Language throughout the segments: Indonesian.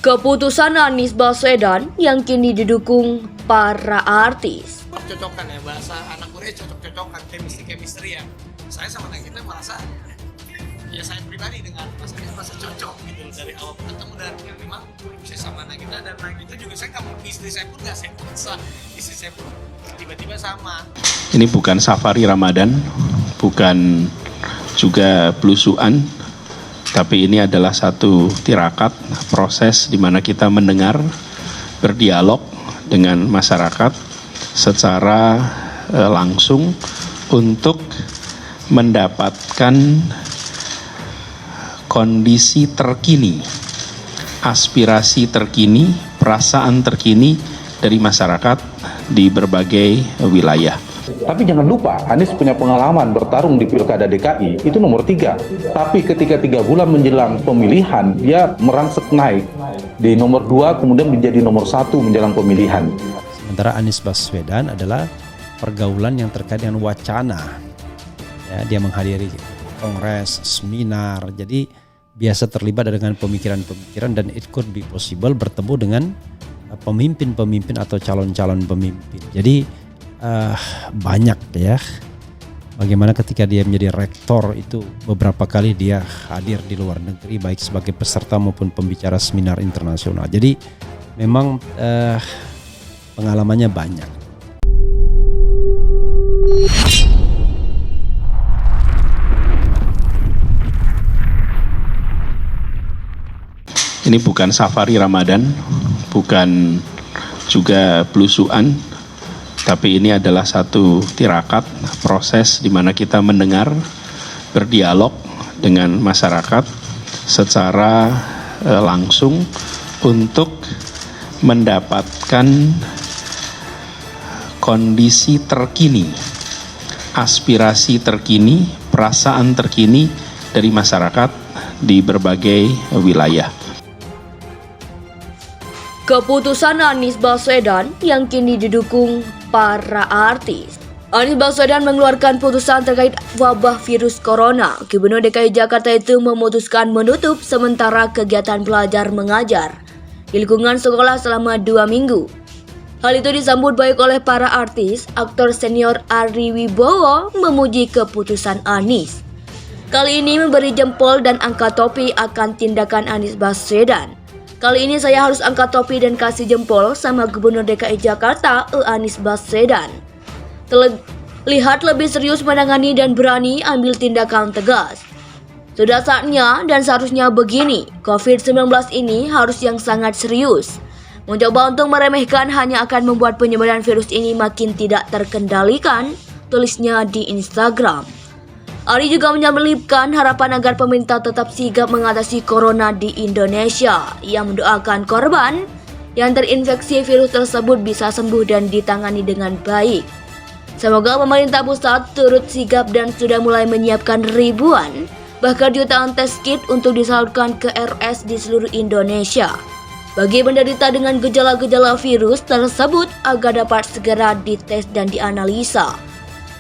Keputusan Anies Baswedan yang kini didukung para artis. Cocok-cocokan ya, bahasa anak muda cocok-cocokan, chemistry ya. Saya sama Nagita merasa ya saya pribadi dengan Mas Anies merasa cocok gitu dari awal ketemu, dan memang saya sama Nagita, dan Nagita juga saya nggak mau, istri saya pun nggak saya paksa, istri saya pun tiba-tiba sama. Ini bukan safari Ramadan, bukan juga belusuan, tapi ini adalah satu tirakat, proses di mana kita mendengar, berdialog dengan masyarakat secara langsung untuk mendapatkan kondisi terkini, aspirasi terkini, perasaan terkini dari masyarakat di berbagai wilayah. Tapi jangan lupa, Anies punya pengalaman bertarung di Pilkada DKI, itu nomor 3. Tapi ketika 3 bulan menjelang pemilihan, dia merangsek naik. Di nomor 2, kemudian menjadi nomor 1 menjelang pemilihan. Sementara Anies Baswedan adalah pergaulan yang terkait dengan wacana. Ya, dia menghadiri kongres, seminar, jadi biasa terlibat dengan pemikiran-pemikiran, dan it could be possible bertemu dengan pemimpin-pemimpin atau calon-calon pemimpin. Jadi banyak ya, bagaimana ketika dia menjadi rektor itu beberapa kali dia hadir di luar negeri baik sebagai peserta maupun pembicara seminar internasional. Jadi memang pengalamannya banyak. Ini bukan safari Ramadan, bukan juga belusuan, tapi ini adalah satu tirakat, proses di mana kita mendengar, berdialog dengan masyarakat secara langsung untuk mendapatkan kondisi terkini, aspirasi terkini, perasaan terkini dari masyarakat di berbagai wilayah. Keputusan Anies Baswedan yang kini didukung para artis. Anies Baswedan mengeluarkan putusan terkait wabah virus corona. Gubernur DKI Jakarta itu memutuskan menutup sementara kegiatan belajar mengajar di lingkungan sekolah selama 2 minggu. Hal itu disambut baik oleh para artis. Aktor senior Ari Wibowo memuji keputusan Anies. Kali ini memberi jempol dan angkat topi akan tindakan Anies Baswedan. Kali ini saya harus angkat topi dan kasih jempol sama Gubernur DKI Jakarta, Anies Baswedan. Terlihat lebih serius menangani dan berani ambil tindakan tegas. Sudah saatnya dan seharusnya begini, COVID-19 ini harus yang sangat serius. Mencoba untuk meremehkan hanya akan membuat penyebaran virus ini makin tidak terkendalikan, tulisnya di Instagram. Ari juga menyelipkan harapan agar pemerintah tetap sigap mengatasi corona di Indonesia. Ia mendoakan korban yang terinfeksi virus tersebut bisa sembuh dan ditangani dengan baik. Semoga pemerintah pusat turut sigap dan sudah mulai menyiapkan ribuan, bahkan jutaan tes kit untuk disalurkan ke RS di seluruh Indonesia bagi penderita dengan gejala-gejala virus tersebut agar dapat segera dites dan dianalisa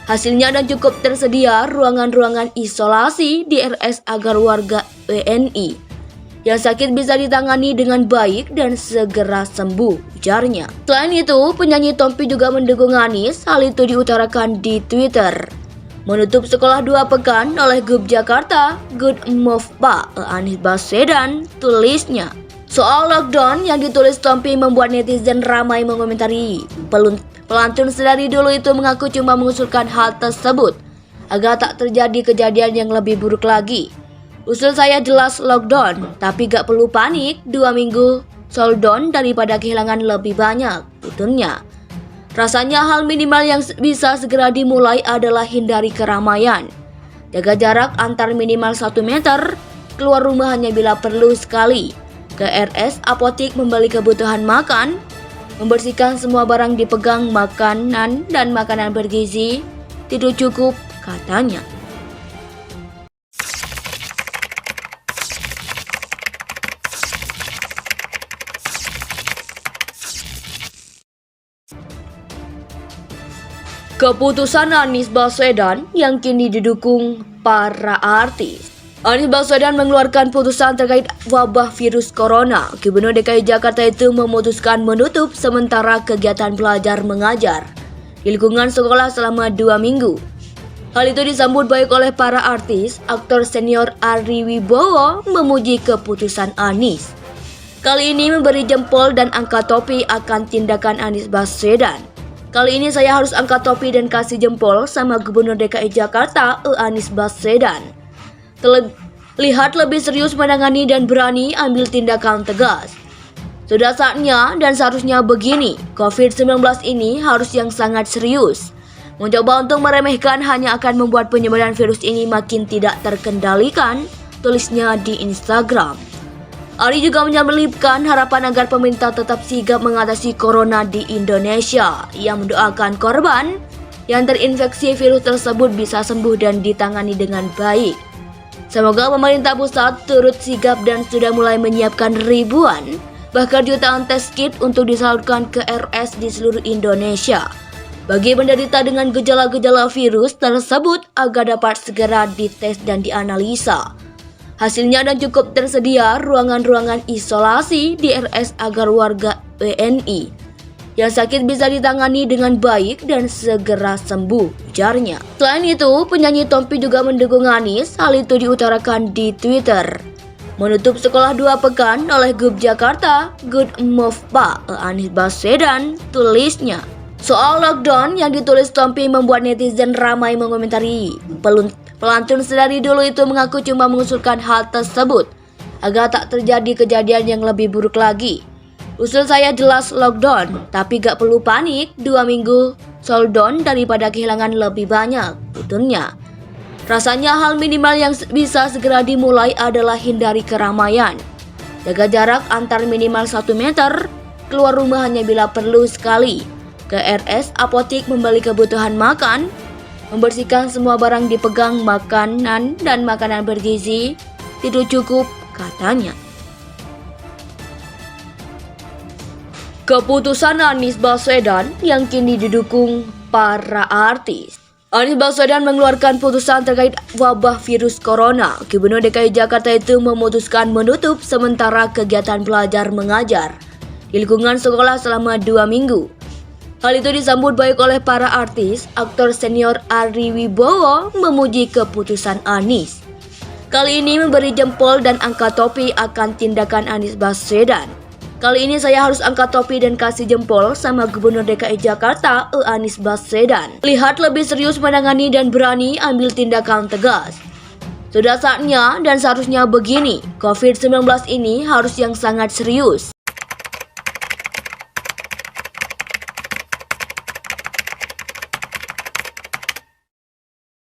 hasilnya, dan cukup tersedia ruangan-ruangan isolasi di RS agar warga WNI yang sakit bisa ditangani dengan baik dan segera sembuh, ujarnya. Selain itu, penyanyi Tompi juga mendukung Anies. Hal itu diutarakan di Twitter. Menutup sekolah 2 pekan oleh Gub Jakarta, good move Pak Anies Baswedan, tulisnya. Soal lockdown yang ditulis Tompi membuat netizen ramai mengomentari. Pelantun sedari dulu itu mengaku cuma mengusulkan hal tersebut agar tak terjadi kejadian yang lebih buruk lagi. Usul saya jelas lockdown, tapi gak perlu panik, 2 minggu shutdown daripada kehilangan lebih banyak, tuturnya. Rasanya hal minimal yang bisa segera dimulai adalah hindari keramaian. Jaga jarak antar minimal 1 meter, keluar rumah hanya bila perlu sekali. Ke RS apotik membeli kebutuhan makan, membersihkan semua barang dipegang, makanan dan makanan bergizi, tidur cukup, katanya. Keputusan Anies Baswedan yang kini didukung para artis. Anies Baswedan mengeluarkan putusan terkait wabah virus corona. Gubernur DKI Jakarta itu memutuskan menutup sementara kegiatan belajar mengajar di lingkungan sekolah selama 2 minggu. Hal itu disambut baik oleh para artis. Aktor senior Ari Wibowo memuji keputusan Anies. Kali ini memberi jempol dan angkat topi akan tindakan Anies Baswedan. Kali ini saya harus angkat topi dan kasih jempol sama Gubernur DKI Jakarta Anies Baswedan. Terlihat lebih serius menangani dan berani ambil tindakan tegas. Sudah saatnya dan seharusnya begini. COVID-19 ini harus yang sangat serius. Mencoba untuk meremehkan hanya akan membuat penyebaran virus ini makin tidak terkendalikan, tulisnya di Instagram. Ari juga menyelipkan harapan agar pemerintah tetap sigap mengatasi corona di Indonesia. Ia mendoakan korban yang terinfeksi virus tersebut bisa sembuh dan ditangani dengan baik. Semoga pemerintah pusat turut sigap dan sudah mulai menyiapkan ribuan, bahkan jutaan tes kit untuk disalurkan ke RS di seluruh Indonesia bagi penderita dengan gejala-gejala virus tersebut agar dapat segera dites dan dianalisa hasilnya, dan cukup tersedia ruangan-ruangan isolasi di RS agar warga WNI yang sakit bisa ditangani dengan baik dan segera sembuh, ujarnya. Selain itu, penyanyi Tompi juga mendukung Anies. Hal itu diutarakan di Twitter. Menutup sekolah 2 pekan oleh Gub Jakarta, good move Pak Anies Baswedan, tulisnya. Soal lockdown yang ditulis Tompi membuat netizen ramai mengomentari. Pelantun sedari dulu itu mengaku cuma mengusulkan hal tersebut agar tak terjadi kejadian yang lebih buruk lagi. Usul saya jelas lockdown, tapi gak perlu panik, 2 minggu shutdown daripada kehilangan lebih banyak, tuturnya. Rasanya hal minimal yang bisa segera dimulai adalah hindari keramaian. Jaga jarak antar minimal 1 meter, keluar rumah hanya bila perlu sekali. Ke RS apotik membeli kebutuhan makan, membersihkan semua barang dipegang, makanan dan makanan bergizi, tidur cukup, katanya. Keputusan Anies Baswedan yang kini didukung para artis. Anies Baswedan mengeluarkan putusan terkait wabah virus corona. Gubernur DKI Jakarta itu memutuskan menutup sementara kegiatan belajar mengajar di lingkungan sekolah selama 2 minggu. Hal itu disambut baik oleh para artis. Aktor senior Ari Wibowo memuji keputusan Anies. Kali ini memberi jempol dan angkat topi akan tindakan Anies Baswedan. Kali ini saya harus angkat topi dan kasih jempol sama Gubernur DKI Jakarta Anies Baswedan. Lihat lebih serius menangani dan berani ambil tindakan tegas. Sudah saatnya dan seharusnya begini. COVID-19 ini harus yang sangat serius.